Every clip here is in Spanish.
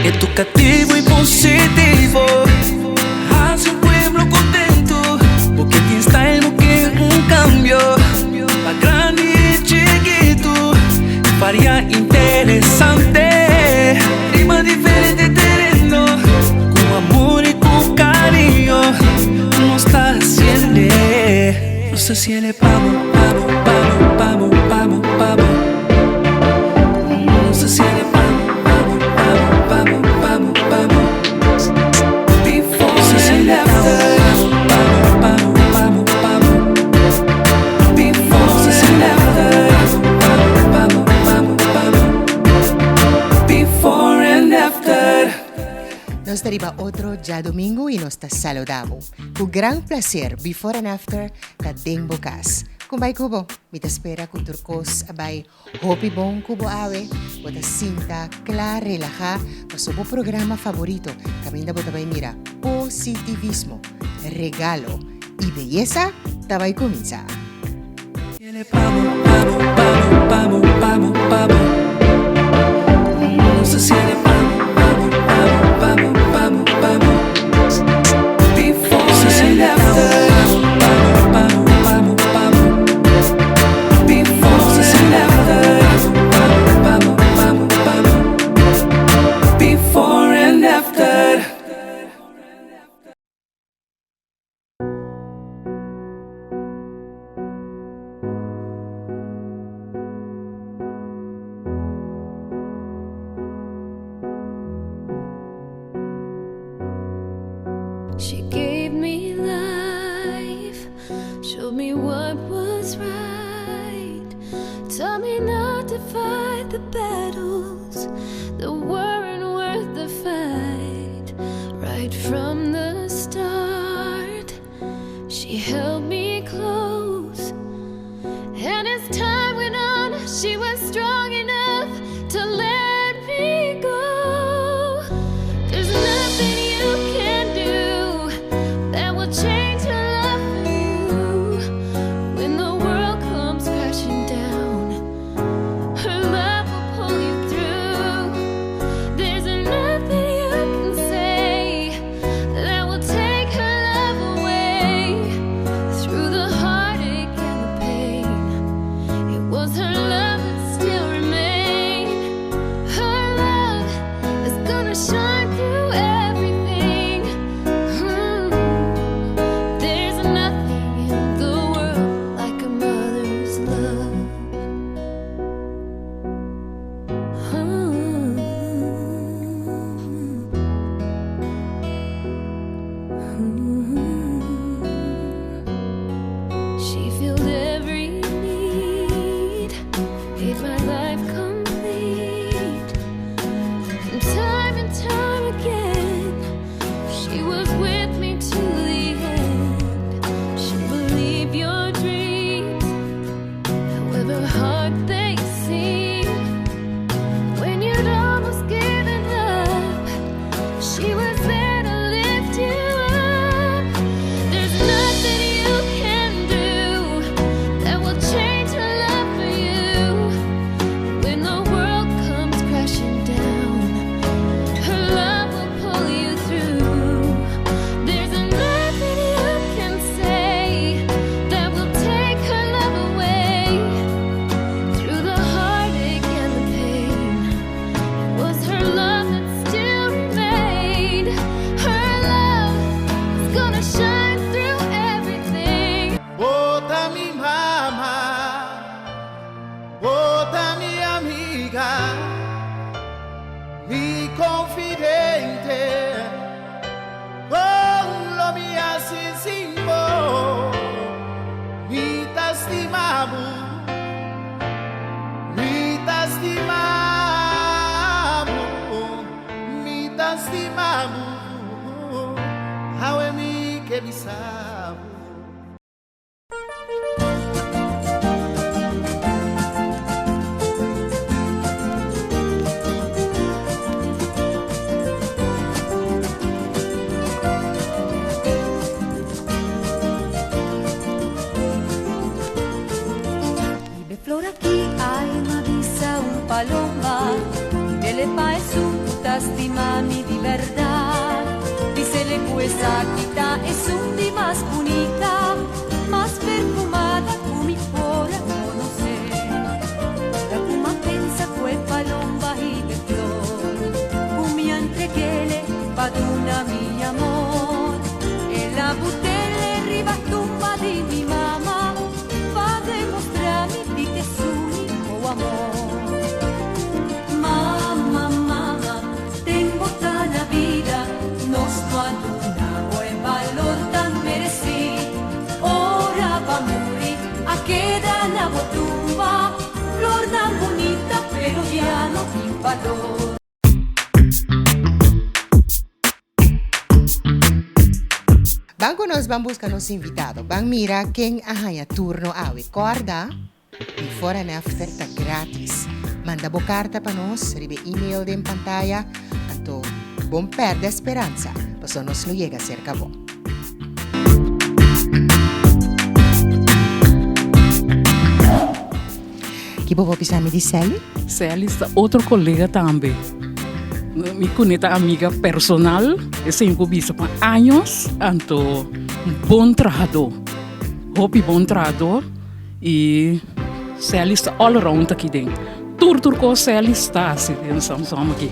Educativo y positivo, hace un pueblo contento, porque aquí style no quiere un cambio, pa' grande y chiquito, varía interesante, rima diferente terreno, con amor y con cariño, no está haciendo, no se siente vamos, vamos, vamos, vamos, vamos, vamos, no se siente vamos. Nós deriva outro já domingo e nós está saludamos. Com grande prazer, before and after, ka ding bukas. Kung bay kubo, mita espera kung turkos abay hopi bom kubo awe, bota cinta, clara, relaja, paso programa favorito, caminda bota bay mira, positivismo, regalo y belleza, tabay comienza. Vamos, vamos, vamos, vamos, vamos, vamos. No se siente vamos, vamos, vamos, vamos, vamos. Before and after. Vamos, vamos, vamos. Before and after. Vamos, vamos, vamos. Before and after. She gave me life, showed me what was right, taught me not to fight the battles that weren't worth the fight. Right from the start, she held me close, and as time went on, she was strong enough to let me go. There's nothing you can do that will change her love for you. When the world comes crashing down, her love will pull you through. There's nothing you can say that will take her love away. Through the heartache and the pain, it was her love that still remained. Her love is gonna shine through everything. There's nothing in the world like a mother's love. She filled every need, made my life complete. And time again, she was with me to the end. She'll believe your dreams, however hard they seem. When you'd almost given up, she was there to lift you up. There's nothing you can do that will change her love for you. When the world comes crashing down, her love will pull you through. There's nothing you can say that will take her love away. Through the heartache and the pain, it was her love that still remained. Her love is gonna shine through everything. Bota mi mamá, bota mi amiga, mi confidente, con lo mi asesino, mi testimamo, mi testimamo, mi testimamo, hawe mi que bisamo. Flora sepa es un putasti mami di verdad. Dísele pues Akita es un di más bonita, más perfumada como mi fuera conocer. La kuma pensa quel palomba y de flor, cumi entreguele paduna mi amor. E la butelle arriva tumba di mi mamma, va demostrarmi di che suni o amor. Mamma, mamma, tengo tanta vida, nos adunamos en valor tan merecido. Ora va a morir, a quedar en la tumba, flor tan bonita, pero ya no tiene valor. Van nos van buscar nos invitado. Van mira quien ahaya turno awe. Corda, before and after ta gratis. Manda bo carta pa nos, ribe email din pantalla. Anto, bom perde esperanza. Paso nos lo llega cerca bo. Kibo bo pisami di Sally? Sally está outro colega também. Me conecta amiga personal, eu sempre visto por anos, então bom trado, hopi bom trado e Sally está all around aqui dentro. Tudo com Sally está assim, samen aqui.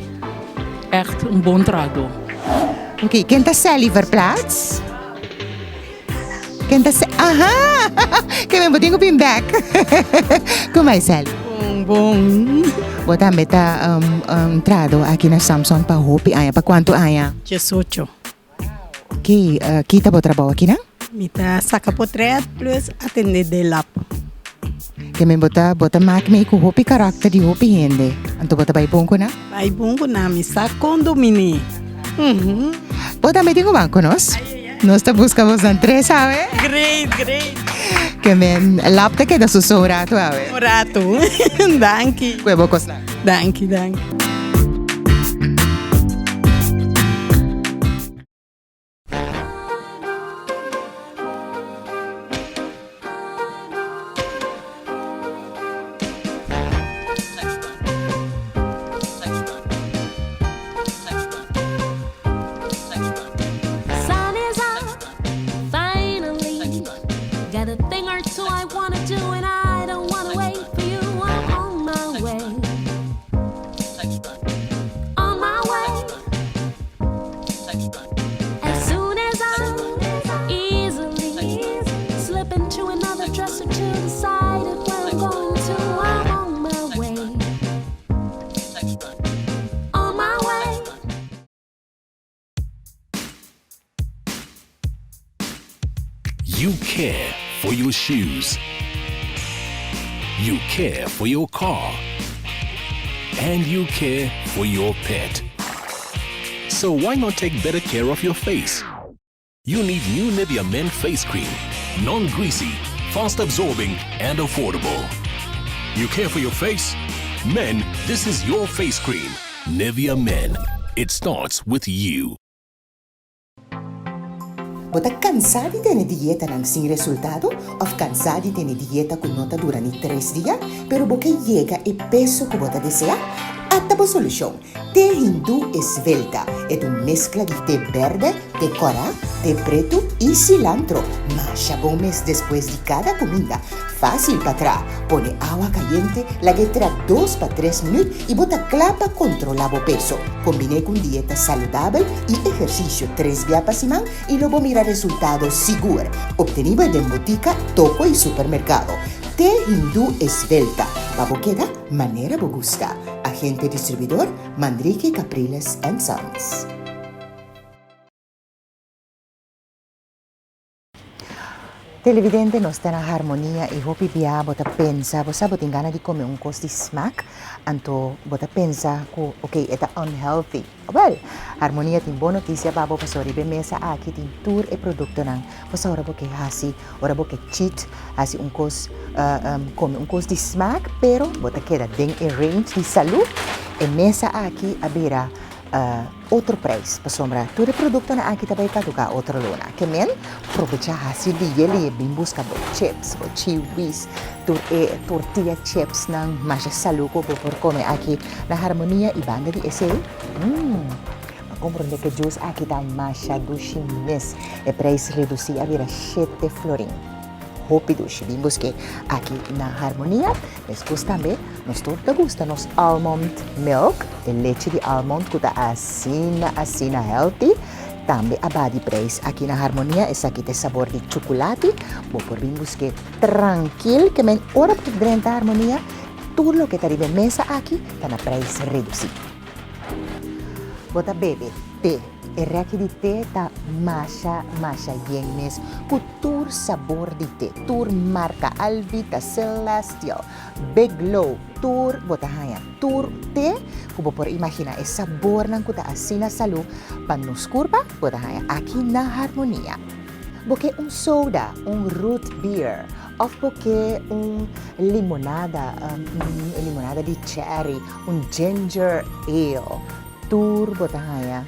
Echt bom trado. Ok, quem tá Sally verplaats? Quem tá Sally? Aha! Que me botinho pin back. Como é Sally? Bom. Bota meta entrado aqui na Samsung pa hopi aya pa quanto aya? 18. Que kita bo trabalho aqui, não? Mita saca potret plus atender de lap. Que me bota mak me ku hopi karakter di hopi hende. Anto bota bai bom ko na? Bai bungo na mi sa condomini. Bota me tingo banco nos. Nós tá buscamos an tres, sabe? Great. Que men lapta que da susorato, sabe? Rato. Danke. Kuebo kosna. Danke. Sun is up, finally. Got a thing or two I wanna do, and I don't wanna wait for you. I'm on my way. On my way. As soon as I easily slip into another dresser to the side of where I'm going to, I'm on my way. On my way. You care for your shoes. You care for your car. And you care for your pet. So why not take better care of your face? You need new Nivea Men Face Cream. Non-greasy, fast-absorbing, and affordable. You care for your face? Men, this is your face cream. Nivea Men. It starts with you. Bota cansado de dieta nang sin resultado? Of cansado de dieta con nota durante 3 días? Pero porque llega el peso que bota desea? Attabo solution. Té Hindu Esvelta es una mezcla de té verde, té coral, té preto y cilantro. Masha bombes después de cada comida. Fácil para atrás. Pone agua caliente, la guetra 2 para 3 minutos y bota clapa controlado peso. Combine con dieta saludable y ejercicio 3 días para semana y luego mira resultados seguros. Obtenido en botica, toco y supermercado. Té Hindu Esvelta. Baboqueda, manera bogusta. Agente distribuidor, Manrique Capriles & Sons. Televidente no está na harmonia e hopi bia bota pensa, você bota gana de comer costo de smack, anto bota pensa que ok, é unhealthy. Well, harmonia tem boa notícia para você ribe mesa aqui tem tour e produto nang. Você ora boke hasi, ora boke cheat, hasi cos come costo de smack, pero bota queda den e range de saúde e mesa aqui abira outro preço para sombra todo produto na aqui também para tocar outra luna que men provecha hasil di ele bem busca chips ou chiwis tortilla chips nang masha saluko por comer aqui na harmonia e banda de esse comprende que juice aqui tá masha do chimes e preço reduzido a vira 7 florin rápido, bem busque aqui na harmonia. Depois também, nós todos gostam nos almond milk, de leite de almond, que está assim healthy. Também a body price aqui na harmonia, esse aqui tem sabor de chocolate. Vou por bem busque tranquilo, que men hora que dentro da harmonia, tudo o que está de mesa aqui está na preço reduzido. Bota bebe, té. E reque de té tá masha yenes com tur sabor de té, tur marca Alvita, Celestial, Big Low, tur botahaya, tur té, como por imaginar, é sabor ng kuta asina salu, panus curva, botahaya, aqui na harmonia. Porque soda, root beer, of porque limonada de cherry, ginger ale, tur botahaya,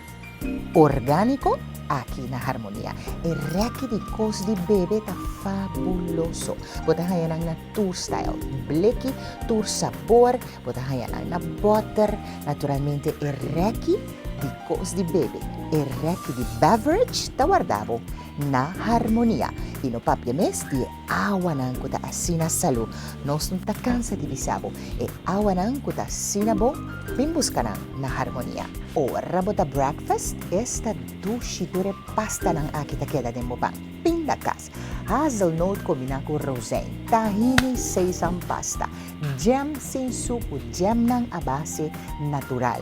orgánico aqui na harmonia. E reque de cos de bebê tá fabuloso. Bota hayan na tour style, bleki, tour sabor, bota hayan na butter, naturalmente e reque de cos de bebê. E reque de beverage tá guardado na harmonia. E no papel mes de awa nang kuta asina salu. Nos não tá cansa de bisabo. E awa nang kuta asina bo, bimbusca na harmonia. Ora bota breakfast, esta dure pasta ng akita queda de mobang. Pindakas, hazelnut combinado com rosé, tahini sesame pasta, jam sin suco, jam ng abase natural.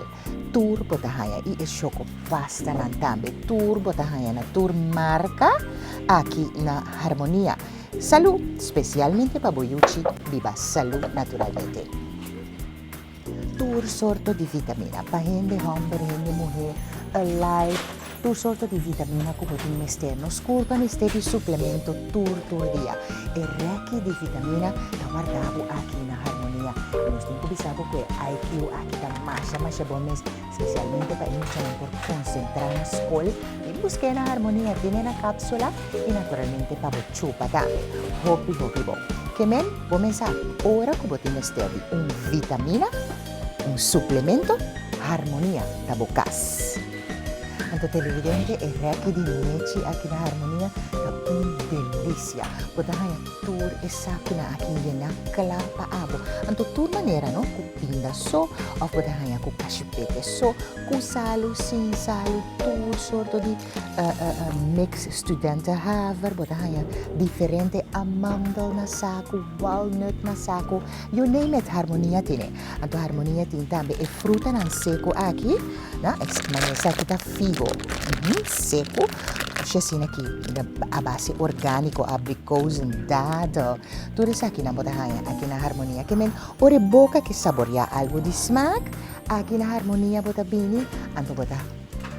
Tur botahaya e choco pasta ng tambe. Tur botahaya na tur marca aqui na harmonia. Salud, especialmente para boyuchi, viva salud naturalmente. Tur sorto di vitamina, pa hindi hombre, hindi mujer, alive, tur sorto di vitamina como tin mesterno, sculpa neste di supplemento tur dia. E reiki di vitamina na guardavo aqui na harmonia. Nos tempo bisabo que IQ aqui da masha bom mes, especialmente para iniciar por concentrar na escola, e busquei na harmonia, tiene na cápsula e naturalmente para chupa também. Hopi bom. Que men, começar ora como tin mesterno, vitamina, suplemento, harmonia da bocas. Anto televidente e reque di leche aqui na harmonia da delícia. Podahaya tur esaki na aqui na kalapa abo. Anto tur maneira no kupinda so of podahaya ku kashipete so ku salu sin salu tur sorto di mix studente haver podahaya differente amandel na saku, walnut na saku, you name it harmonia tine. Anto harmonia tin tambe e fruta nan seco aqui, na manesa kita figo. Seco, siya sinaki a base organico, abricose, dado. Tudo isso aqui na bodahaya, aqui na harmonia. Que men ore boca que saboreia algo de smack, aqui na harmonia bota bini, anto bota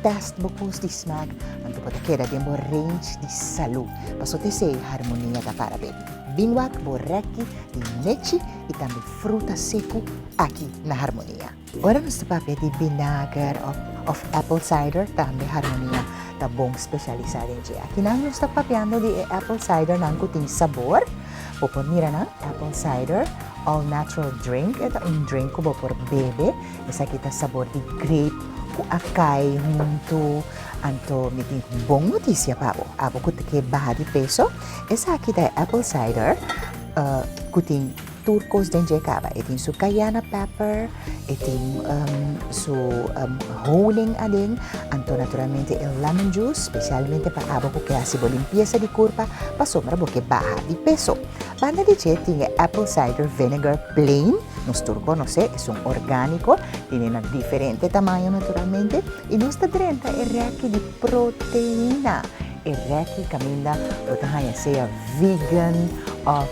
test bocos de smack, anto bota queda de range de salu. Paso te sei harmonia da parabéns. Binwak, borreki, de leche e também fruta seco aqui na harmonia. Ora nós papel de vinagre of apple cider também harmonia tá bom especializado em dia. Aqui nós está papeando de apple cider nang kuting sabor. Popor mira na apple cider all natural drink. Ito drink ko por bebe. Essa aqui tá sabor de grape, ku acai, junto anto meeting bong notícia pabo. Abo ko que baha de peso. Essa aqui tá apple cider kuting turcos denje kaba. Itin su cayenne pepper, itin su honing ading, anto naturalmente el lemon juice, specialmente pa abo ko kaya sibo limpieza di curpa, pa sombra bo que baja di peso. Banda di che tinge apple cider vinegar plain, nos turco no sé, es un orgánico, tiene una diferente tamaño naturalmente, y nos está 30 e requi di proteína, e requi caminda, botahaya sea vegan of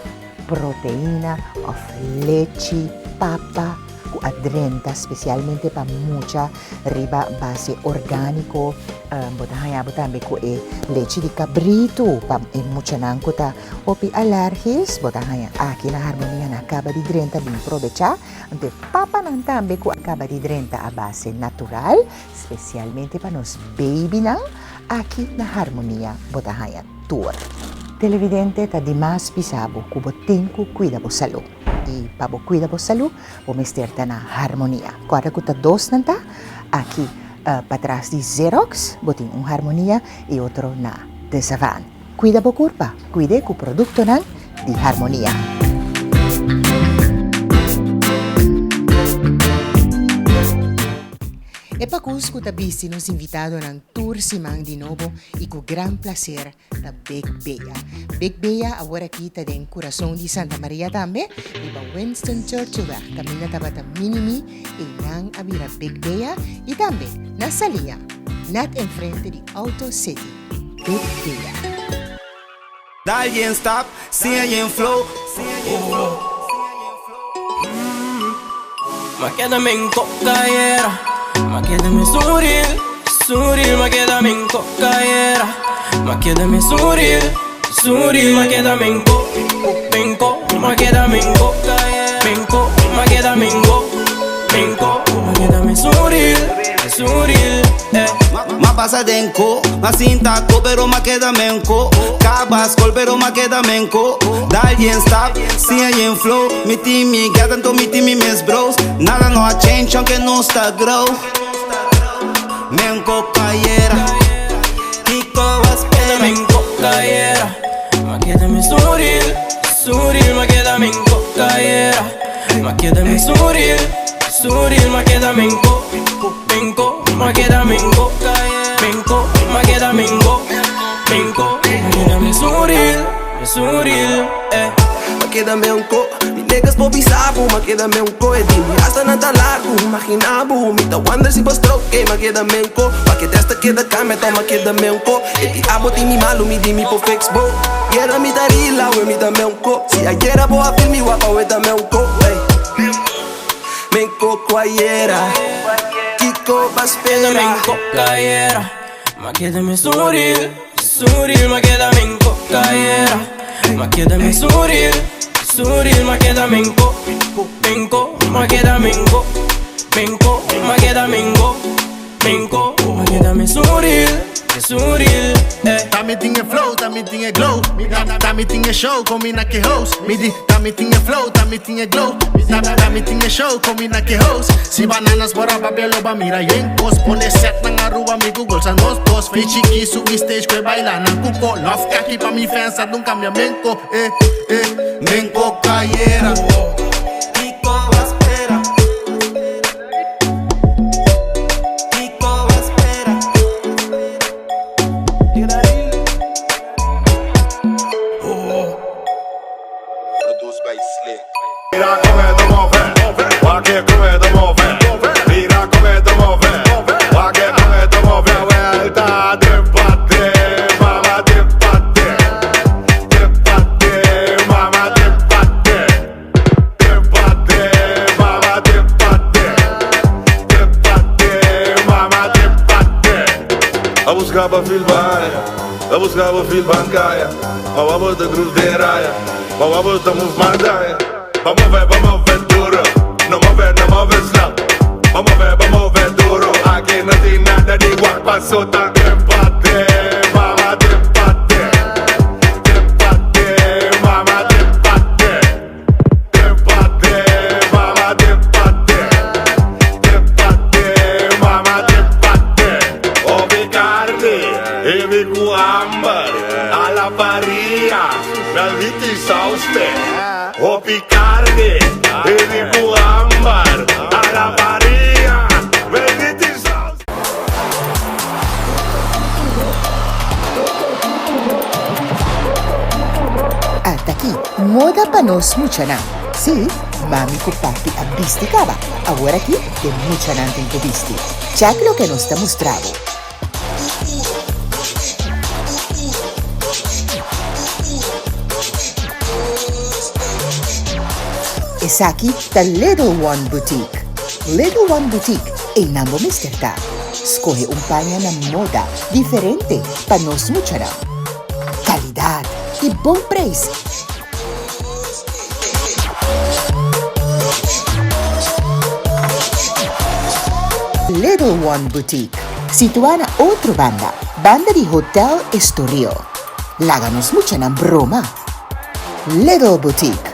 proteína, of leche, papa, ku adrenta, especialmente pa mucha riba base orgánico, botahaya botambe ku leche di cabrito, pa mucha nang ta opi alergis, botahaya aki na harmonia na acaba di drenta bin provecha, ante papa nang tambe ku acaba di drenta a base natural, especialmente pa nos baby nang aki na harmonia, botahaya tour. Televidente ta dimas pisabo kubo tinku cuida bo salud. I pabo cuida bo salud, o mesterta na harmonia. Kuara kuta dos nanta, aquí patras di Xerox, botin un harmonia y otro na Desavan. Cuida bo curpa, cuide ku produkto nan di harmonia. E pacus cu tabisti nos invitado ng tour simang di novo e cu gran placer na Big Bea. Big Bea agora kita den Corazon di Santa Maria tambe, iba Winston Churchill camina tabata minimi e nang abira Big Bea e tambe nasa linha, nat enfrente di Auto City. Big Bea. Dagli in stop, sia in flow. Ma quédame en cocaera. Ma quédame suril, suril, ma quédame en cocaera. Ma quédame suril, suril, ma quédame en co, ma quédame en cocaera. Menco, ma quédame en menco, ma quédame suril, suril, Ma pasa denko, ma sinta ko, pero ma queda menko. Cabas col, pero ma queda menko. Dagli in stop, sia in flow. Mi team, tanto mi team, mis bros. Nada no ha change, aunque no está grow. Menko cayera, Kiko vas pena menko cayera. Ma quédame suril, suril, ma quédame menko cayera. Ma quédame suril, suril, ma quédame menko, ma quédame menko cayera. Menko, ma quédame menko, ma quédame suril, suril, Maquédame un co, mi negas po bisabo, maquédame un co, edimi hasta nada largo, imaginabo, mita wonder si postroke, maquédame un co, pa que desta queda cameta, maquédame un co, eti abo di mi malu, mi di mi po fixbo, yera mi darila, we mi dame un co, si ayer abo a film mi guapa, we dame un co, menco cuayera, Kiko baspera, menco cayera, maquédame suril, suril, maquédame menco cayera, maquédame suril, suril, ma quédame menco, ma quédame menco, ma quédame menco, ma quédame suril, suril, Tami tinge flow, tami tinge glow. Tami tinge show, komi na ke host. Midi, tami tinge flow, tami tinge glow. Tami tinge show, komi na ke host. Si bananas bora papelo ba mira yen post. Pone set ng aruba mi Google sa nos dos. Fei chiki subi stage kwe baila na kuko. Love kaki pa mi fans at nung cambia menko. Menko cayera. Kiko baspera, Kiko baspera. Produced by Slick. Mira come te muove, guarda come te muove. Mira come te muove, guarda come te muove. Vuelta de parte, mamá de parte. De parte, mamá de parte. De parte, mamá de parte. De parte, mamá de parte. A buscar pra filmar, a buscar pra filmar, vamos de cruz de raya, vamos de movimento. Vamos ver duro, no mover slap. Vamos ver duro, aquí no tem nada de igual, passou tá empate, mama de empate. De empate, mama de empate. De empate, mama de empate. De empate, mama de empate. Ouvi carne, e vi com âmbar, alla faria, velvete sauste. Ouvi carne, e vi com âmbar, alla faria, velvete sauste. Hasta aquí, moda pa nos mucha na. Sí, mami ko pati abisticaba. Ahora aquí, de mucha nante en bisti. Check lo que nos está mostrado. Es aquí, the Little One Boutique. Little One Boutique em Nambo Misterka. Escolhe paña na moda diferente para nos mucharão. Qualidade e bom preço. Little One Boutique, situada na outra banda de Hotel Estoril. Láganos mucha na broma. Little Boutique.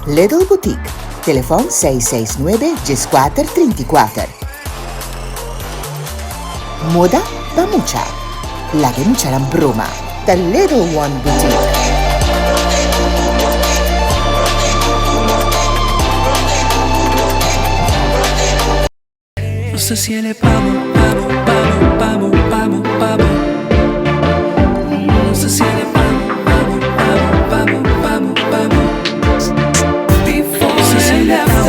Little Boutique, telefone 669-1434. Moda da mucha. Laga mucha na broma. The Little One Boutique. No sé si él es pavo. No sé si él es pavo. Before no sé si él es pavo.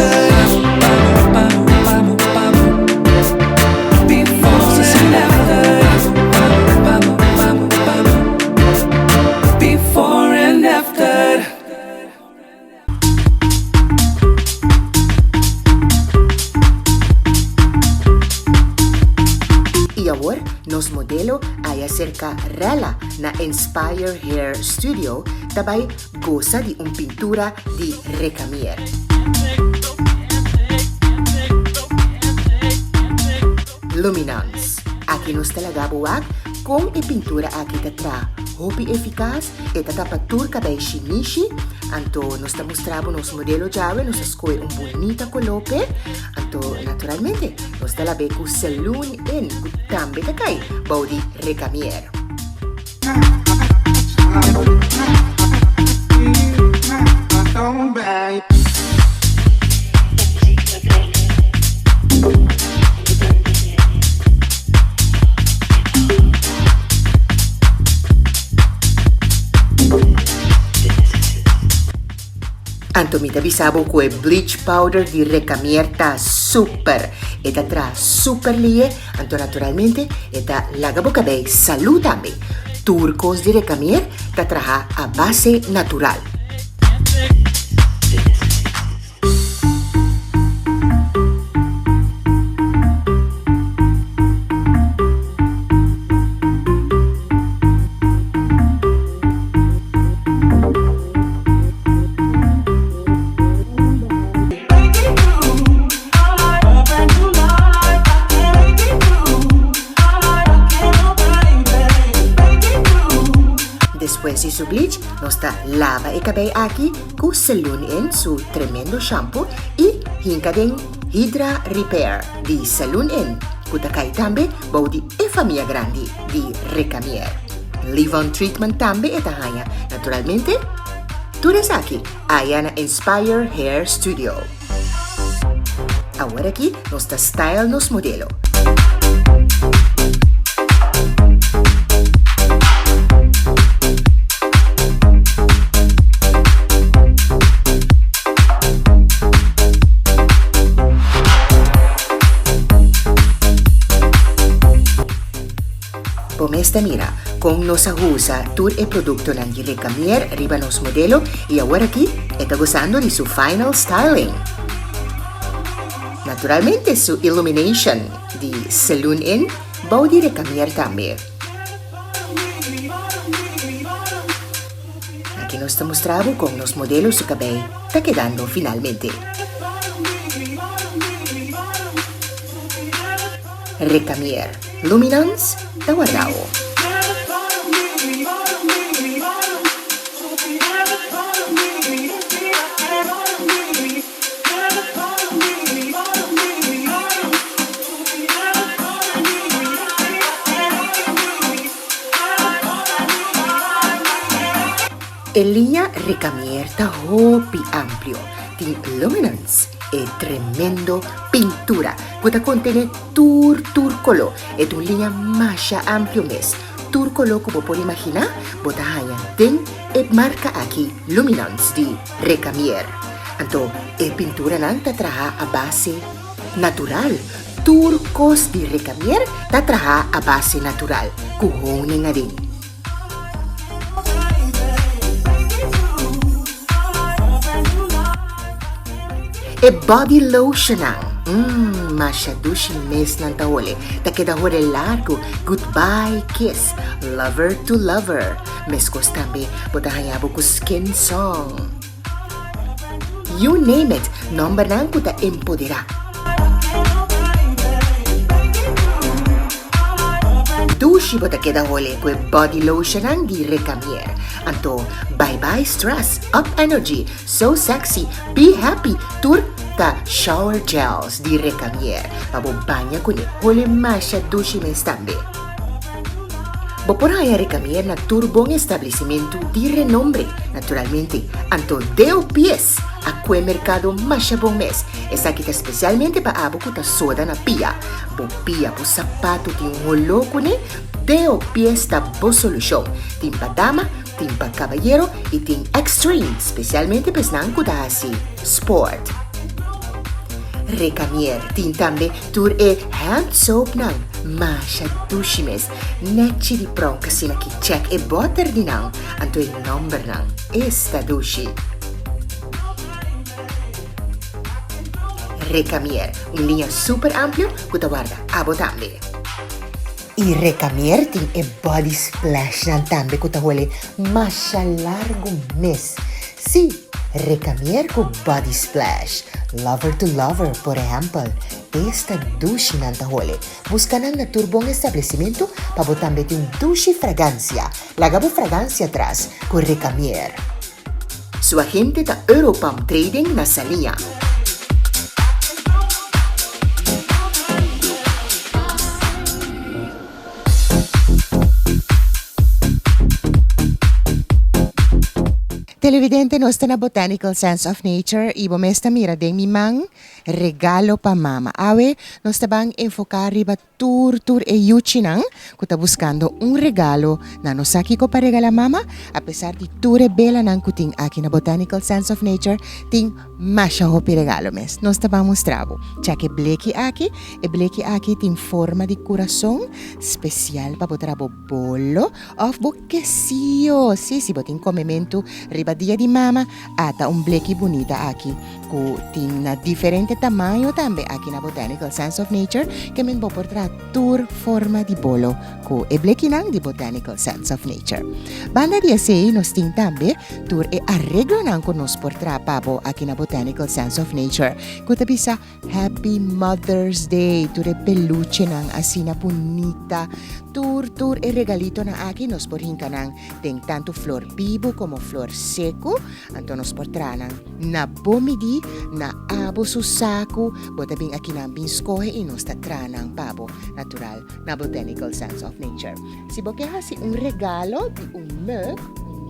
Before no sé si él es pavo. Before and after. E agora, nos modelo aí acerca Rala na Inspire Hair Studio, também goza de pintura de Recamier. Luminance. Aqui nos talagabuak com pintura aqui tatra hopi eficaz e tapa turca bei shinishi. Anto nos ta mostravo nos modelo jave nos escolhe bonita colope. Anto naturalmente nos ta labe cu saloon in tambe takai baudi Recamier. Anto mi bisabo que bleach powder di Recamier ta super e ta tra super lie, anto naturalmente e ta lagabo cabei salutami. Turcos di Recamier ta traha a base natural. Después de su bleach, nos ta lava e cabello aquí con Saloon In su tremendo shampoo y hinkaden Hydra Repair di Saloon In. Kutakai tambe baudi e famiglia grandi di Recamier. Leave-on treatment tambe e tahanya. Naturalmente, Turesaki, Ayana Inspire Hair Studio. Ahora aquí nos ta style nos modelo. Esta mira, con nos ajusa tur e producto nan di Recamier riba nos modelo y ahora aquí está gozando de su final styling. Naturalmente su illumination di Saloon In bau di Recamier también. Aquí nos está mostrando con los modelos su cabello está quedando finalmente. Recamier Luminance da guardao. En línea Recamier ta hopi amplio di Luminance e tremendo pintura que contiene turcolo e un línea más amplio mes turcolo como por imaginar botahaya ten e marca aquí Luminance di Recamier anto e pintura nanta traha a base natural turcos di Recamier ta traha a base natural kuhong nga din. E body lotion ang. Masyadushi mes ng tahole. Takeda hore largo. Goodbye kiss. Lover to lover. Mes kostambe. Potahayabo ko skin song. You name it. Number nang kuta empodera. Dushi botakeda hole kwe body lotion ang di Recamier. Anto, bye-bye stress, up energy, so sexy, be happy, turta shower gels di Recamier. Pabobanya kuni hole masya dushi mestambe. Boporaya Recamier na turbong establecimiento di renombre, naturalmente, anto deo pies, acque mercado masya bong mes. Esa kita especialmente pa abo kuta soda na pia. Bo pia po sapato ting holo kune, deo pies ta bo solusyon. Timpa dama, timpa caballero, y ting extreme, especialmente pues nang kudasi sport. Recamier, tin tambe tur e hand soap nang masya dushimes. Nechi di prong kasi naki-check e butter di nang, anto e number nang, esta dushi. Recamier, un línea super amplio, kutawarda, abo tambe. Y Recamier ting e body splash nan tambe kutahole masya largo mes. Si, Recamier ko body splash. Lover to lover, por ejemplo. Esta dushi nan tahole. Buscanan na turbong establecimiento pabotambe ting dushi fragancia. Lagabo fragancia atrás ko Recamier. Su agente ta Europam Trading na salia. Televidente nosta na Botanical Sense of Nature, ibo mesta mira de mi mang regalo pa mama. Awe, nosta bang enfocar riba tur e yuchinang, kuta buscando un regalo na nosaki ko pa regala mama, a pesar di ture bela nang kuting aki na Botanical Sense of Nature, ting masya hopi regalo mes. Nosta bang mostravo. Tsake bleki aki ting forma di corazon, special pa potrabo bollo of bocchesio. Si boting comemento riba dia di mama ata un bleki bonita aki ku tin na diferente tamaño tambe aki na Botanical Sense of Nature que men bo portra tur forma di bolo ku e bleki nang di Botanical Sense of Nature. Banda dia sei nos ting tambe tur e arreglo nang ko nos portra pabo aki na Botanical Sense of Nature ku tabi sa Happy Mother's Day tur e peluche nang asina bonita tur e regalito na aki nos porhin kanang ting tanto flor vivo como flor seco, anto nos portranan na bomidi, na abo susaku, botabing akinambing skohe inos tatranang pabo, natural na Botanical Sense of Nature. Si bokeha si un regalo di un mug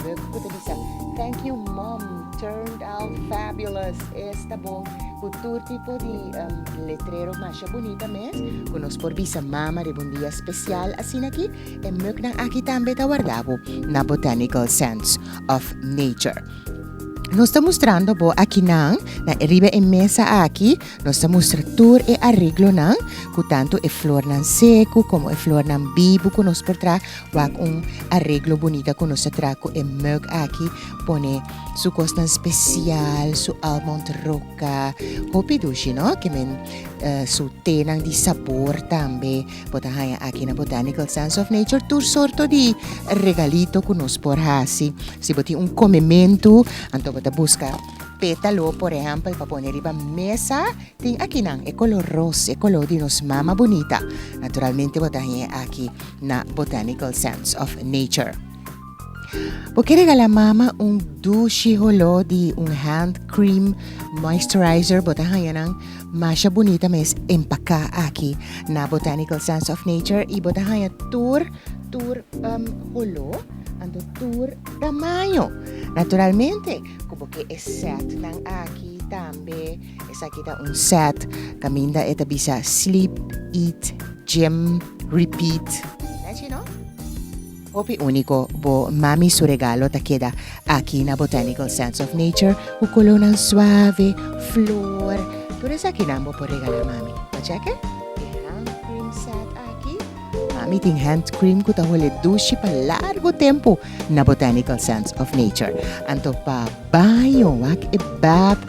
botabi sa, thank you mom, turned out fabulous, esta bong kultur tipo di letrero masya bonita mes, kunos por bisa mama de bun dia special asinaki, e mug nang aki tambe tawardabo na Botanical Sense of Nature. Nos está mostrando po aquí nang na riba en mesa aquí, nos está mostrando tour e arreglo nang ku tanto e flor nang seco como e flor nang vivo ku nos portra wak un arreglo bonita ku nos tra ku e mug aquí pone su costan special, su almond roca, hopi dushi no que men su te nang di sabor tambe potahaya aquí na Botanical Sense of Nature tour sorto di regalito ku nos porhasi si boti un comemento anto busca pétalo, por ejemplo, para poner riba mesa, ting aquí nang e color rose, e color di nos mama bonita. Naturalmente, botahin aquí na Botanical Sense of Nature. Porque regala mama un dushi holo di un hand cream moisturizer, botahin nang masya bonita mes empaka aquí na Botanical Sense of Nature, y botahin tour holo, ando tour tamaño. Naturalmente, como que es set ng aki tambe, esa kita un set, kaminda eta bisa sleep, eat, gym, repeat. Nachi no? Opi uniko bo mami su regalo ta queda aquí na Botanical Sense of Nature, ukulong ng suave, flor. Tuna sa kinambo po regalo mami. Macheke? Hand cream set aki. Mami ting hand cream ko tahole dushi pa largo tempo na Botanical Sense of Nature. Anto pa bayo wak e bath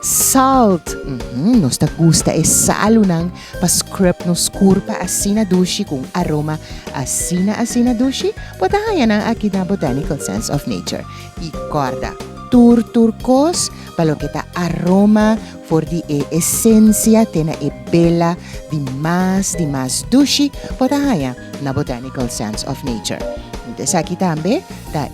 salt. Nos ta gusta e salo ng pa-script nos kurpa asina dushi kung aroma asina dushi. Potahayan ang akina Botanical Sense of Nature. Ikorda, turcos, palo kita aroma for di esencia tena e bella di mas dushi. Potahaya na Botanical Sense of Nature. Sa kitambe ta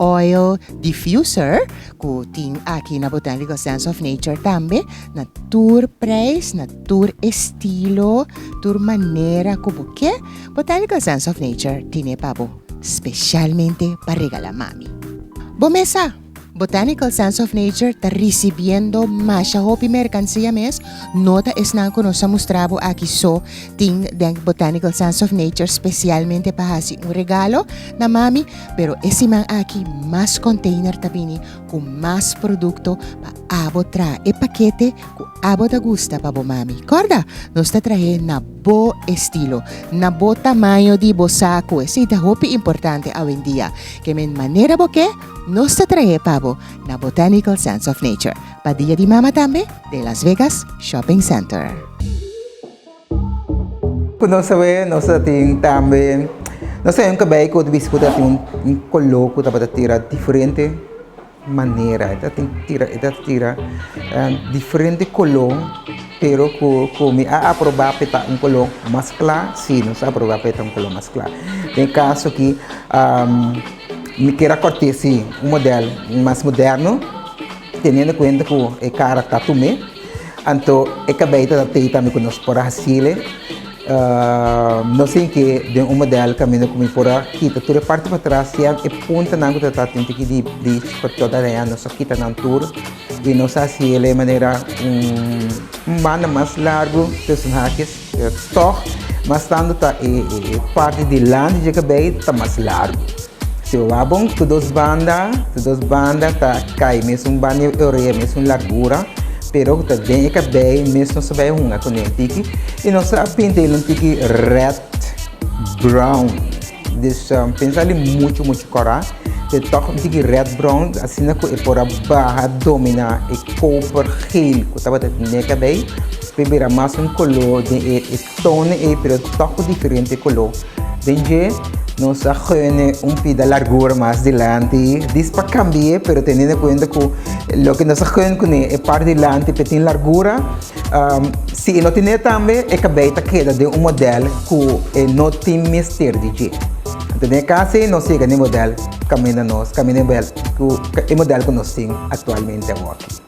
oil diffuser ku ting aki na Botanical Sense of Nature tambe na tour price, na tour estilo, tour manera ku buke Botanical Sense of Nature tine pabo specialmente para regalar mami. Bomesa Botanical Sense of Nature ta recibiendo masha hopi mercancía mes nota es na ko no sa mostrabo aquí so ting den Botanical Sense of Nature specialmente para hasi un regalo na mami pero esimang aquí más container tabini con más producto pa abo tra e paquete ku abo da gusta pa bo mami. Corda, nos ta traje na bo estilo, na bo tamaño di bo saco. Esi da hopi importante hoy en día que men manera bo que nos ta traje pabo na Botanical Sense of Nature. Padilla di Mama tambe de Las Vegas Shopping Center. Kuno sabe, nós tem também, nós temos que ver que o biscoito tem coloco para tirar diferente maneira, tira diferente color, pero como aprovar para color mais claro, sim, nós aprovar para color mais claro. Tem caso que me queira cortar sim, modelo mais moderno, tendo em conta que o cara está tomando, então é que bem da teita me conosco por Chile. Não sei que de modelo caminho como fora quita toda parte para trás e ponta não que está tendo que de para toda a não só quita não tour e não sei se ele é maneira banda mais largo personagens só mas tanto tá parte de land de cabelo tá mais largo se o bom todas banda tá cai mesmo banda ore mesmo largura pero também é bem mesmo se vai uma com tiki e nós pintei um tiki red brown deixa pensar ali muito cora de toque tiki red brown assim na é por barra domina e copper gel que tava neka bem beber mais color de tone e pero toque diferente color denje nós agene pida largura mais delante diz para cambiar pero tendo em conta que lo que nós agene com é parte delante tem largura se não tem também é que beita queda de modelo que não tem mistério de jeito então nesse caso nós chega no modelo caminha o modelo que nós temos atualmente aqui.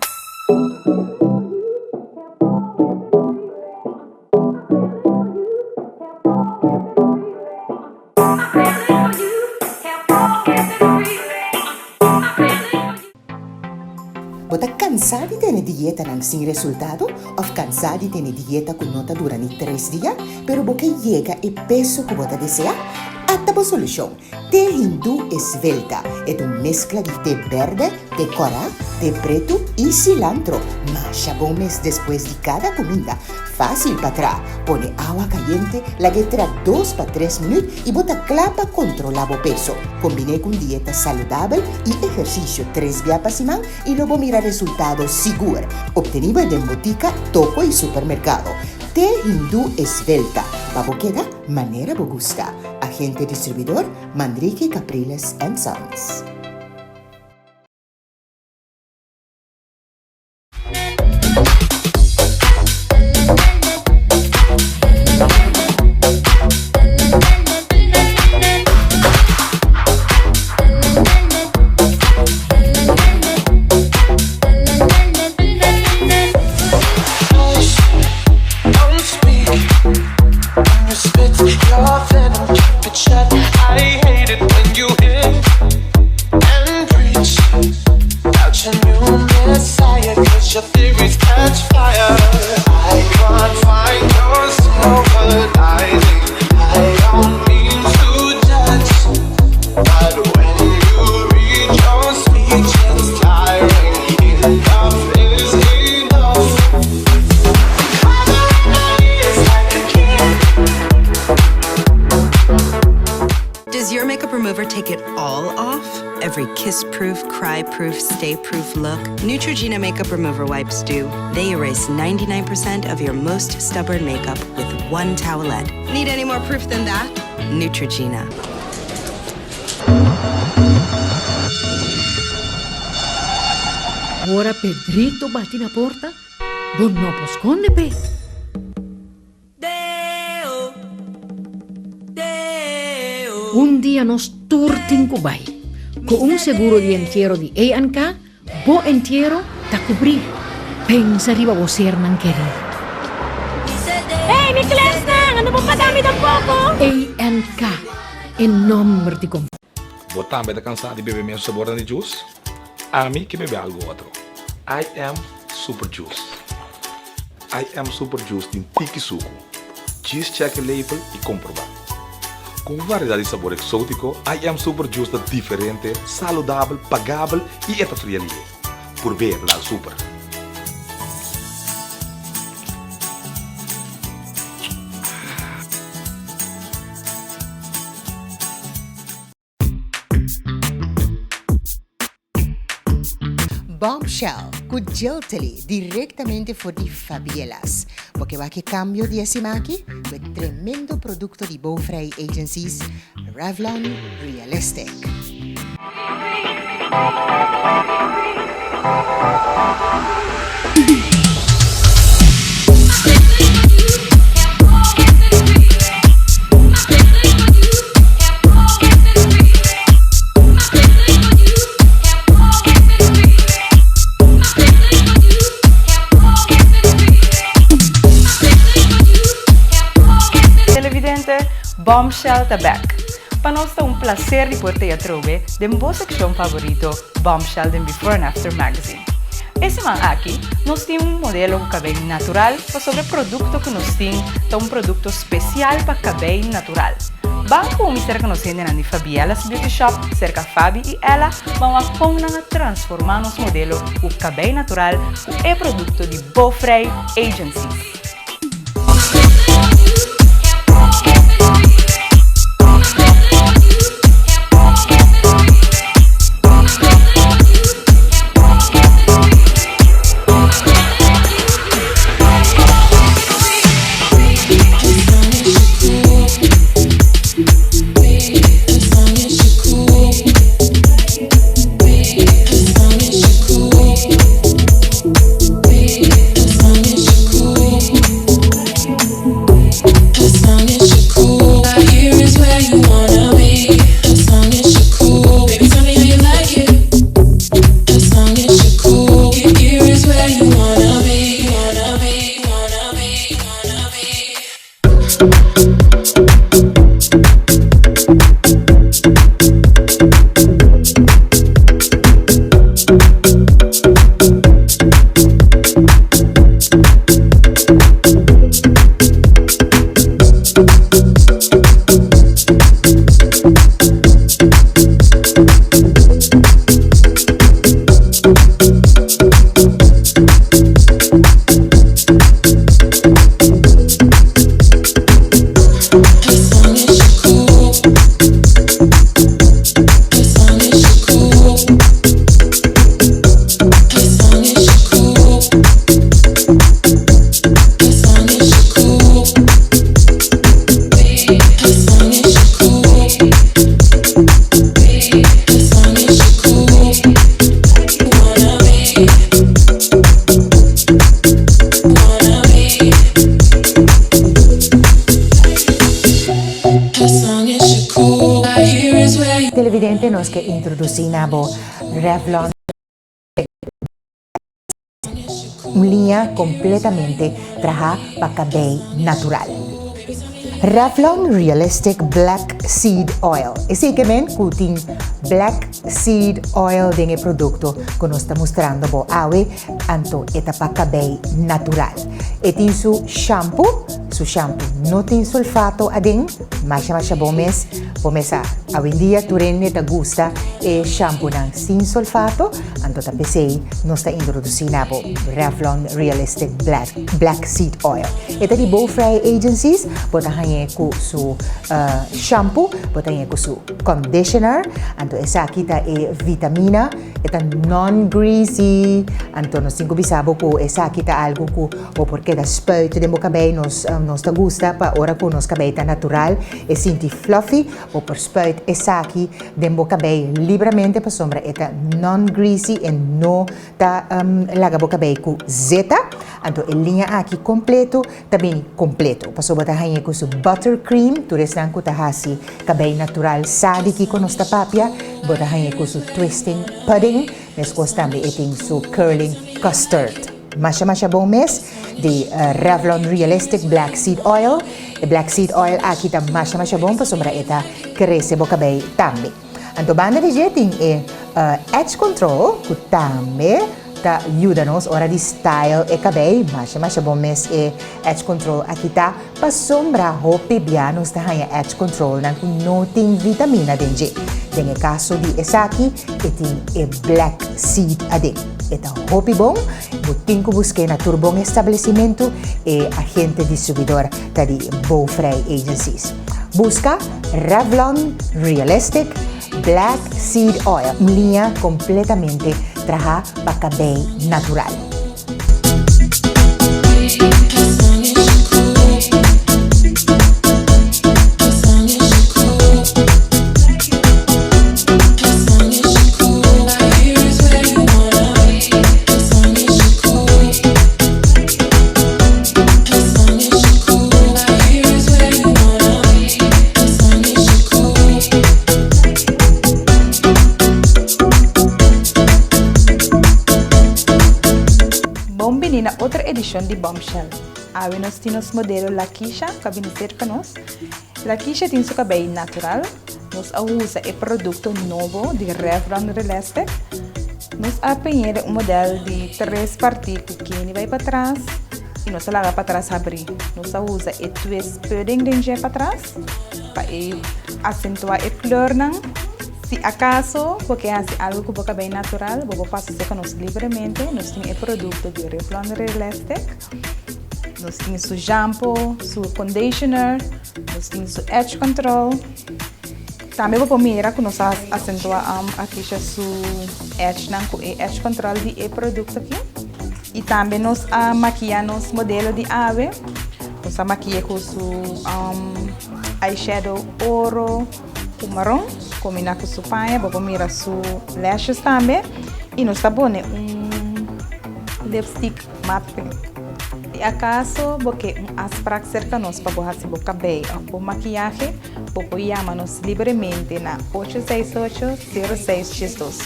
Bota cansado de ter dieta não sem resultado? Ou cansado de ter dieta que não dura nem 3 dias, pero porque chega e peso que bota deseja? Atabo solução. Té hindu esvelta é uma mescla de té verde, té cora, té preto e cilantro. Masha bom mês depois de cada comida. Fácil para trás. Pone agua caliente, la guetra 2 para 3 minutos e bota clapa controlar o peso. Combine com dieta saudável e exercício 3 dias por semana e logo mira resultados seguros. Obtenido en botica, toco e supermercado. Té hindu esvelta. Baboqueda, manera bogusta. Agente distribuidor, Manrique Capriles & Sons. Does your makeup remover take it all off? every kiss-proof, cry-proof, stay-proof look, Neutrogena Makeup Remover Wipes do. They erase 99% of your most stubborn makeup with one towelette. Need any more proof than that? Neutrogena. Ora Pedrito bate na porta. Bon no posconde, pe. Un dia nos turting kubay. Con un seguro di entierro di A&K, bo entierro ta cubrir. Pensa riba bo ser nang querer. Hey, mi class na! Ano mo padami ng poco? A&K, en nombre de confort. Vos também está cansado de beber menos sabor de juice? A mim que bebe algo outro. I am Super Juice. I am Super Juice tem tiki suco. Cheese check label e comprovar. Com variedade de sabor exótico, I am Super Juice é diferente, saudável, pagável e eta fria. Por ver lá super. Bombshell, Kujiltali, directamente por di Fabielas. Porque va que cambio de Asimaki, con tremendo producto de Beaufray Agencies, Revlon Realistic. Bombshell Tabak. Para nós é prazer de poder trobe de boa seção favorito Bombshell de Before and After Magazine. Esse man aqui, nós temos modelo de cabelo natural para sobre produto que nós temos, produto especial para cabelo natural. Banco o mister que nós temos na Fabielas Beauty Shop, cerca Fabi e ela, vão a transformar nosso modelo o cabelo natural com o produto de Beaufray Agencies. Televidente nos que introducimos Revlon, una línea completamente traja para cabello natural. Revlon Realistic Black Seed Oil. Esse que men kuting Black Seed Oil de producto que nos está mostrando bo awe anto etapa cabello natural. Etin su shampoo no tem sulfato adin, mas bomes, pomesa awendia turenne ta gusta e shampoo nang sin sulfato, anto tapesei nos está introducindo bo Revlon Realistic Black Seed Oil. Eta di Beaufray Agencies, botahan ku su shampoo, botahan ku su conditioner, anto esa kita kita vitamina, ita non-greasy, anto nos tinko bisabo ko esa kita algo ko o porque da spuit de mo cabay nos ta gusta pa ora ko nos cabay ta natural e sinti fluffy o por spuit esaki de mo cabay libremente pa sombra ita non-greasy e no ta laga bo cabay ko zeta, anto el linha aqui completo, também completo. Paso bota hanye ko su buttercream, tu resnan ko ta hasi cabay natural sadi ki ko nos ta papia, bota hanye ko su twisting pudding, mes tambe eting su curling custard. Masha bom mes de Revlon Realistic Black Seed Oil. E black seed oil aqui ta masha bom pa sombra eta cresce bo cabay tambe. Anto banda de jeting edge control ku tambe ta ajuda-nos ora di style e cabay, masha bom mes edge control aqui tá pa sombra hopi bianos ta hanya edge control nan ku noting vitamina denje. Denge caso di esaki eting black seed ading. Eta hopi bom, buting ko busque na turbong estabelecimento agente distribuidor ta di Bowfry Agencies. Busca Revlon Realistic Black Seed Oil, linha completamente traja pa cabay natural. Na outra edição de Bombshell. Aí nós temos o modelo Lakeisha, que vem cerca nós. Lakeisha tem seu cabelo natural. Nós usa o produto novo de Revlon Realistic. Nós apanhamos um modelo de 3 partículas que vai para trás e nós larga para trás abrir. Nós usa o twist pudding de para trás para acentuar a cor. Se acaso, porque é algo que fica bem natural, vou passar secar-nos livremente. Nós temos o produto de Revlon Realistic, nós temos o shampoo, o conditioner, nós temos o edge control. Também vou mirar que nós acentuar aqui o edge control de produto aqui. E também nós maquiamos modelo de ave. Nós maquiamos com o eyeshadow ouro, o marrom. Combinar com sua panha, vou mirar sua lashes também. E nós sabemos lipstick matte pink. E acaso, porque as práticas cerca nós para borrar seu cabelo ou maquiagem, vou chamar-nos livremente na 868-0662.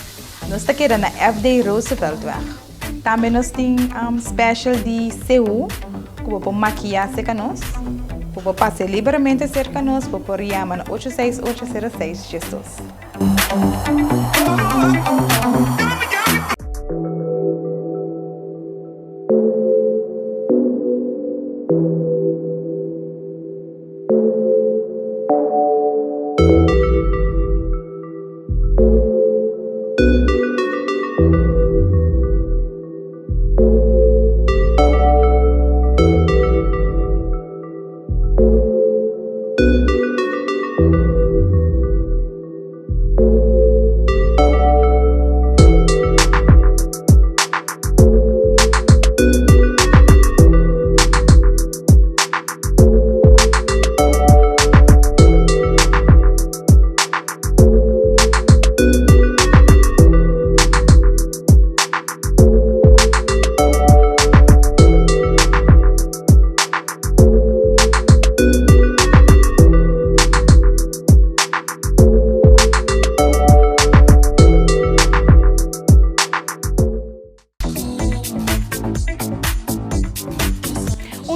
Nós está querendo na FD Roosevelt. Também nós temos special de CU, que vou maquiar cerca nós. Vou passar livremente cerca nós, vou chamar na 868-0662.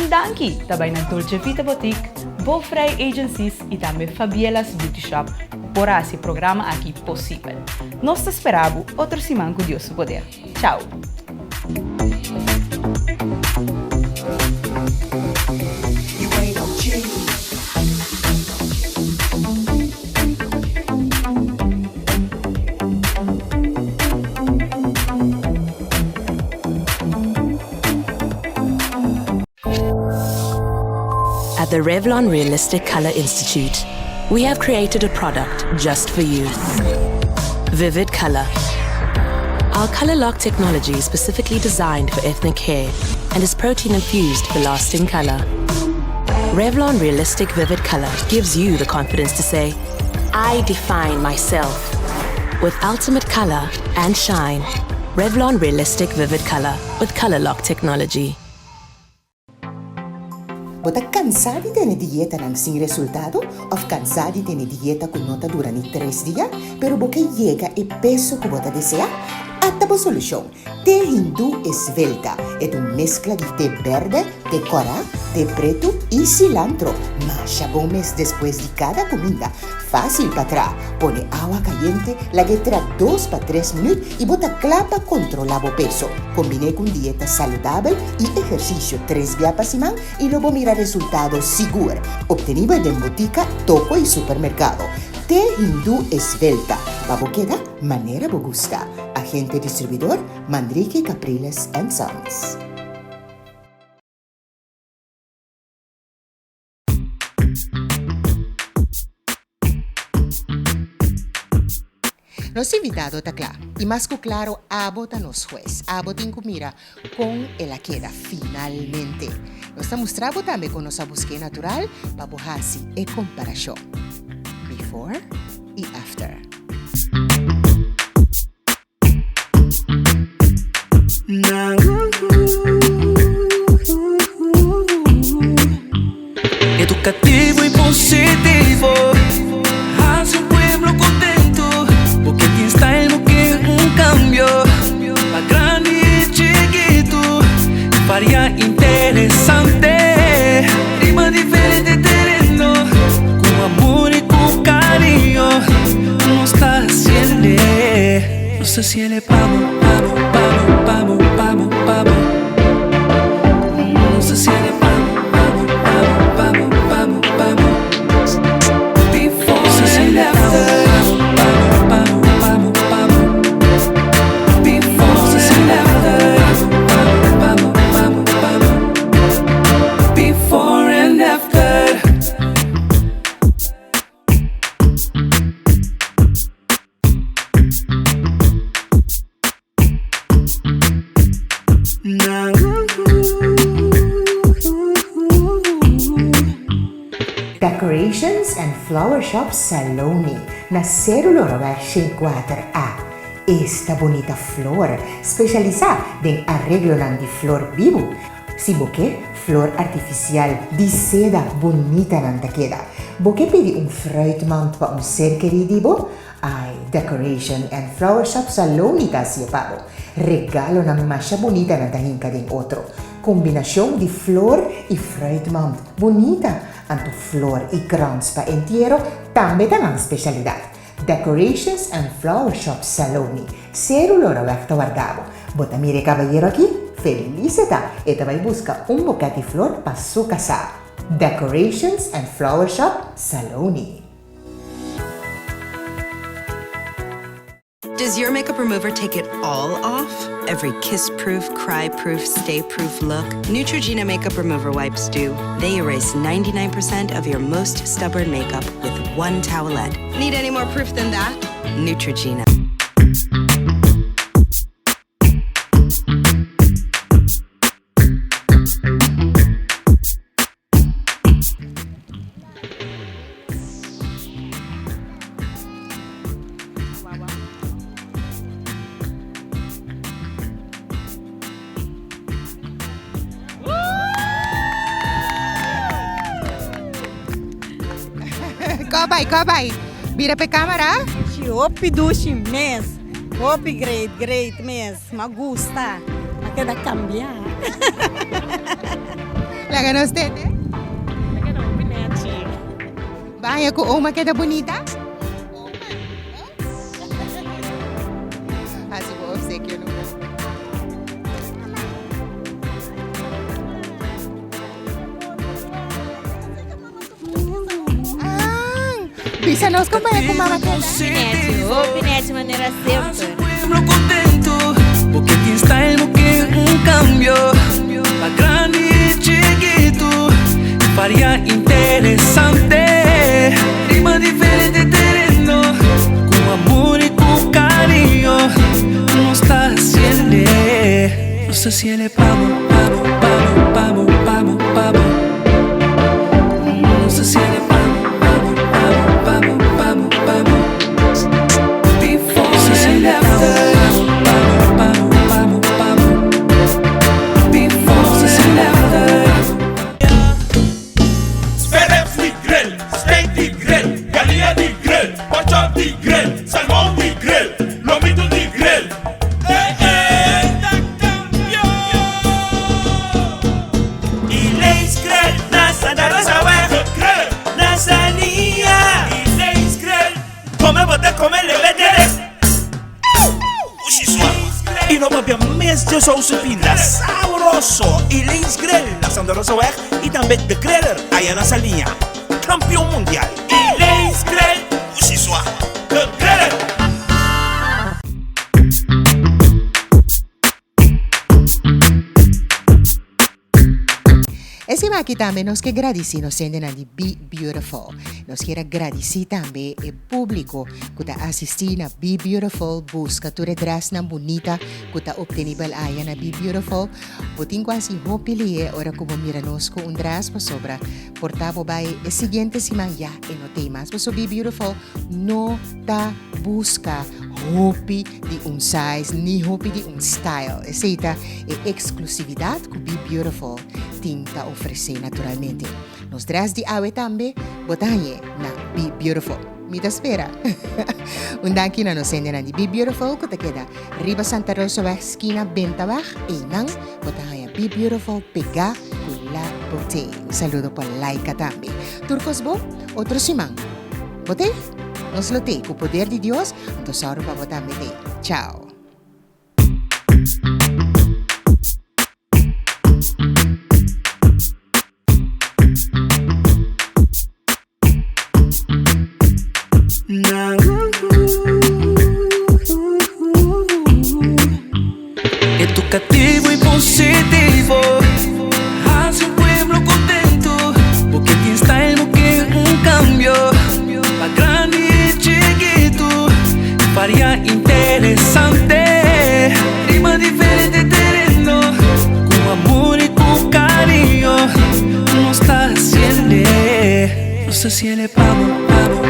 Danke dabei na Dolce Vita Boutique, Bowfry Agencies e também Fabielas Beauty Shop por esse programa aqui possível. Nós te esperamos outro semana com Deus poder. Tchau! At the Revlon Realistic Color Institute, we have created a product just for you. Vivid Color. Our Color Lock technology is specifically designed for ethnic hair and is protein infused for lasting color. Revlon Realistic Vivid Color gives you the confidence to say, I define myself. With ultimate color and shine. Revlon Realistic Vivid Color with Color Lock technology. Bota cansado de dieta nang sin resultado? Of cansado de dieta con nota durante 3 días? Pero porque llega el peso que bota desea? Atabo solución. Té hindú esbelta. Es una mezcla de té verde, té coral, té preto y cilantro. Masha bomes después de cada comida. Fácil para atrás. Pone agua caliente, la guetra 2 para 3 minutos y bota clapa controlado peso. Combine con dieta saludable y ejercicio 3 días para semana y luego mira resultados seguros. Obtenido en botica, toco y supermercado. Té hindú esbelta. Babo queda, manera bo gusta. Agente distribuidor, Manrique Capriles & Sons. Nos invitado takla y más que claro abota nos juez abota en comida con el queda finalmente. Nos está mostrando también con nuestra búsqueda natural para bojarse y comparación before y after. Educativo y positivo, hace un pueblo contento, porque aquí está el que un cambio, para grande y chiquito, varia interesante, rima diferente terreno, con amor y con cariño, no está haciendo, no se siente pavo, pavo, pavo, pavo, pavo, pavo, no se siente pavo. Decorations and Flower Shop Saloni na Célulo Roberto 4A. Esta bonita flor especializada en arreglo de flor vivo. Si boque flor artificial de seda bonita nanta queda. Boque pedi un fruitmand para un ser querido. Ay, Decoration and Flower Shop Saloni casi pago. Regalo na masha bonita nanta hinca de otro. Combinación de flor y fruitmand bonita. Anto flor y grans pa entero también dan specialidad. Decorations and Flower Shop Saloni. Célulo Roberto Guardavo. Bota mire caballero aquí. Felicita. E te vai busca un bouquet de flor pa su casa. Decorations and Flower Shop Saloni. Does your makeup remover take it all off? Every kiss-proof, cry-proof, stay-proof look? Neutrogena Makeup Remover Wipes do. They erase 99% of your most stubborn makeup with one towelette. Need any more proof than that? Neutrogena. Kabay. Mira pa camera. Opi dushi mes. Opi great mes. Magusta. Queda cambiar. Laga nos tete. Laga no pinete. Vaya ko uma queda bonita. Assim vou ser que eu não. Bisa nos compañía con mamá queda. Pinete maneira sempre. Pueblo contento, porque aquí está el que un cambio, para grande y chiquito, varia interesante, rima diferente terreno, con amor y con cariño. si ele vamos, vamos, vamos, vamos, vamos, vamos. No sé si ele vamos, vamos, vamos, vamos, vamos, vamos. Before and after. Vamos, vamos, vamos, vamos. Before and after. Sperreps di grill, steak di grill, galia di grill, pork di grill, salmon di grill, lomito di grill. Ileis grill, nasa darasawe, nasa niya. Ileis grill, come bote, come le veteres. Ushiswa. Y no me mes de sauce pinda, sabroso. Ileis grill, nasa darasawe, y también de griller, allá nasa niya. Campeón mundial. Ileis grill, ushiswa. The griller. Esse aqui também nós que agradecemos sendo na de Be Beautiful. Nós quer agradecer também o público que está assistindo a Be Beautiful, busca tudo dress na bonita que está obtenível aí na Be Beautiful. Botin quase hopili ora como mira nós com dress para sobra. Portavo vai o seguinte semana já e não tem mais. Por Be Beautiful não tá busca hopi de size, nem hopi de style. Essa é exclusividade que Be Beautiful tinta oferecer naturalmente. Nos dress de awe também, botanha na Be Beautiful. Me da espera. Undang na nos sende na di Be Beautiful, que te queda Riba Santa Rosa Weg, esquina Bentawag, e nang botanha Be Beautiful, pega kula bote. Un saludo para Laika também. Turcos bo, otro simang. Bote? Nos lote, con poder de Dios, entonces ahora para botar mete. Chao. Educativo y positivo, hace un pueblo contento, porque aquí está el que un cambio, para grande y chiquito, varía interesante, rima diferente terreno, con amor y con cariño, no está haciendo, no sé si le vamos, vamos.